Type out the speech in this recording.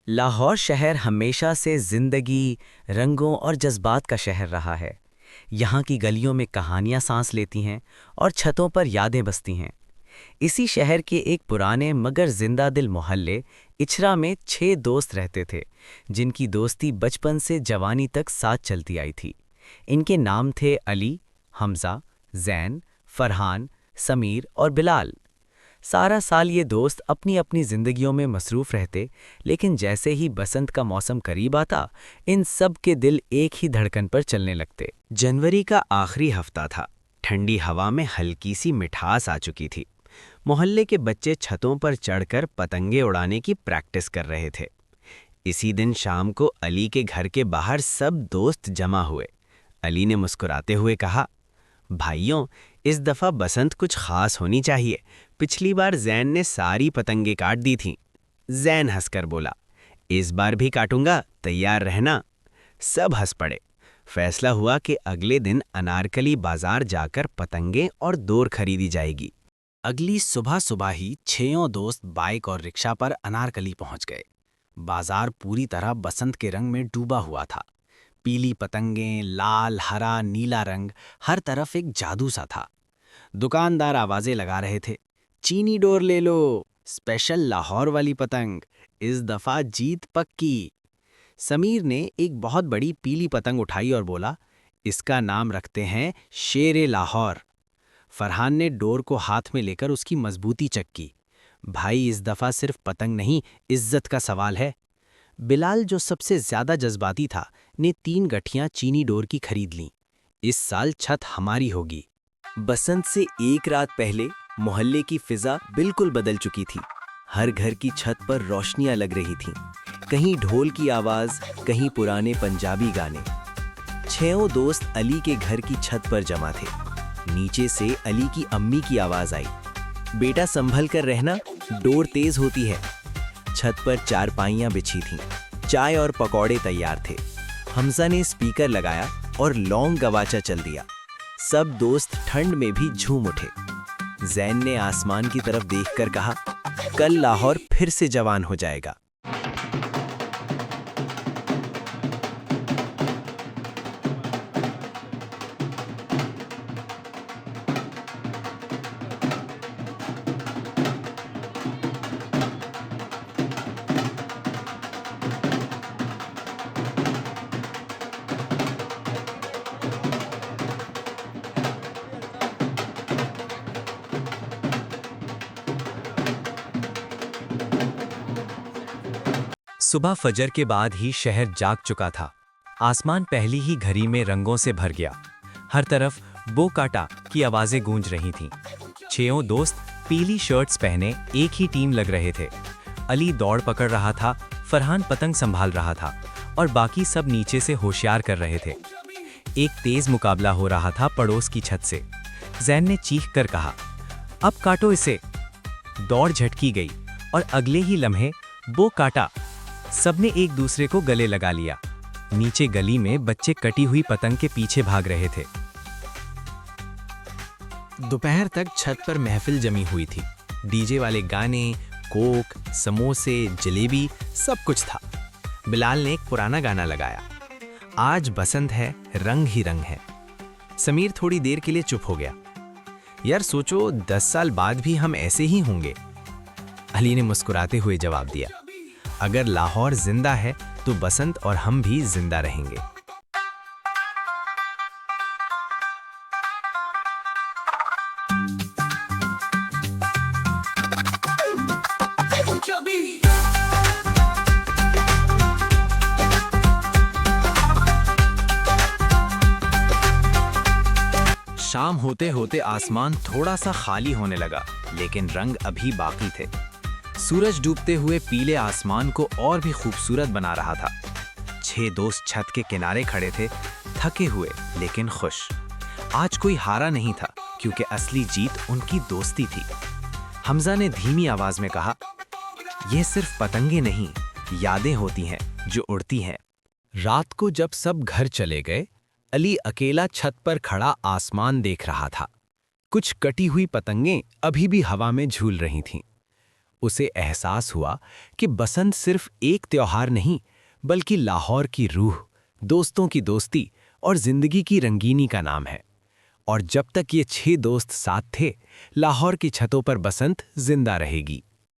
लाहौर शहर हमेशा से जिंदगी, रंगों और जज्बात का शहर रहा है। यहाँ की गलियों में कहानियाँ सांस लेती हैं और छतों पर यादें बसती हैं। इसी शहर के एक पुराने मगर जिंदा दिल मोहल्ले इचरा में 6 दोस्त रहते थे, जिनकी दोस्ती बचपन से जवानी तक साथ चलती आई थी। इनके नाम थे अली, हमजा, जैन, फरहान, समीर और बिलाल। सारा साल ये दोस्त अपनी अपनी जिंदगियों में मसरूफ रहते, लेकिन जैसे ही बसंत का मौसम करीब आता, इन सब के दिल एक ही धड़कन पर चलने लगते। जनवरी का आखिरी हफ्ता था। ठंडी हवा में हल्की सी मिठास आ चुकी थी। मोहल्ले के बच्चे छतों पर चढ़कर पतंगे उड़ाने की प्रैक्टिस कर रहे थे। इसी दिन शाम को अली के घर के बाहर सब दोस्त जमा हुए। अली ने मुस्कुराते हुए कहा, भाइयों, इस दफ़ा बसंत कुछ खास होनी चाहिए। पिछली बार जैन ने सारी पतंगे काट दी थीं। जैन हंसकर बोला, इस बार भी काटूंगा, तैयार रहना। सब हंस पड़े। फैसला हुआ कि अगले दिन अनारकली बाजार जाकर पतंगे और डोर खरीदी जाएगी। अगली सुबह सुबह ही 6 दोस्त बाइक और रिक्शा पर अनारकली पहुंच गए। बाजार पूरी तरह बसंत के रंग में डूबा हुआ था। पीली पतंगें, लाल, हरा, नीला रंग, हर तरफ एक जादू सा था। दुकानदार आवाजें लगा रहे थे, चीनी डोर ले लो, स्पेशल लाहौर वाली पतंग, इस दफा जीत पक्की। समीर ने एक बहुत बड़ी पीली पतंग उठाई और बोला, इसका नाम रखते हैं शेरे लाहौर। फरहान ने डोर को हाथ में लेकर उसकी मजबूती चेक की। भाई, इस दफा सिर्फ पतंग नहीं, इज्जत का सवाल है। बिलाल, जो सबसे ज्यादा जज्बाती था, ने 3 गठियां चीनी डोर की खरीद लीं। इस साल छत हमारी होगी। बसंत से एक रात पहले मोहल्ले की फिजा बिल्कुल बदल चुकी थी। हर घर की छत पर रोशनियां लग रही थीं। कहीं ढोल की आवाज, कहीं पुराने पंजाबी गाने। 6 दोस्त अली के घर की छत पर जमा थे। नीचे से अली की अम्मी की आवाज आई, बेटा संभल कर रहना, डोर तेज होती है। छत पर चारपाइयां बिछी थीं। चाय और पकौड़े तैयार थे। हमजा ने स्पीकर लगाया और लौंग गवाचा चल दिया। सब दोस्त ठंड में भी झूम उठे। जैन ने आसमान की तरफ देखकर कहा, कल लाहौर फिर से जवान हो जाएगा। सुबह फजर के बाद ही शहर जाग चुका था। आसमान पहली ही घड़ी में रंगों से भर गया। हर तरफ बो काटा की आवाजें गूंज रही थीं। 6 दोस्त पीली शर्ट्स पहने एक ही टीम लग रहे थे। अली दौड़ पकड़ रहा था, फरहान पतंग संभाल रहा था और बाकी सब नीचे से होशियार कर रहे थे। एक तेज मुकाबला हो रहा था पड़ोस की छत से। जैन ने चीख कर कहा, अब काटो इसे। दौड़ झटकी गई और अगले ही लम्हे बो काटा। सबने एक दूसरे को गले लगा लिया। नीचे गली में बच्चे कटी हुई पतंग के पीछे भाग रहे थे। दोपहर तक छत पर महफिल जमी हुई थी। डीजे वाले गाने, कोक, समोसे, जलेबी, सब कुछ था। बिलाल ने एक पुराना गाना लगाया, आज बसंत है, रंग ही रंग है। समीर थोड़ी देर के लिए चुप हो गया। यार सोचो, 10 साल बाद भी हम ऐसे ही होंगे। अली ने मुस्कुराते हुए जवाब दिया, अगर लाहौर जिंदा है तो बसंत और हम भी जिंदा रहेंगे। शाम होते होते आसमान थोड़ा सा खाली होने लगा, लेकिन रंग अभी बाकी थे। सूरज डूबते हुए पीले आसमान को और भी खूबसूरत बना रहा था। 6 दोस्त छत के किनारे खड़े थे, थके हुए लेकिन खुश। आज कोई हारा नहीं था, क्योंकि असली जीत उनकी दोस्ती थी। हमजा ने धीमी आवाज में कहा, यह सिर्फ पतंगे नहीं, यादें होती हैं जो उड़ती हैं। रात को जब सब घर चले गए, अली अकेला छत पर खड़ा आसमान देख रहा था। कुछ कटी हुई पतंगें अभी भी हवा में झूल रही थीं। उसे एहसास हुआ कि बसंत सिर्फ एक त्योहार नहीं, बल्कि लाहौर की रूह, दोस्तों की दोस्ती और जिंदगी की रंगीनी का नाम है। और जब तक ये 6 दोस्त साथ थे, लाहौर की छतों पर बसंत जिंदा रहेगी।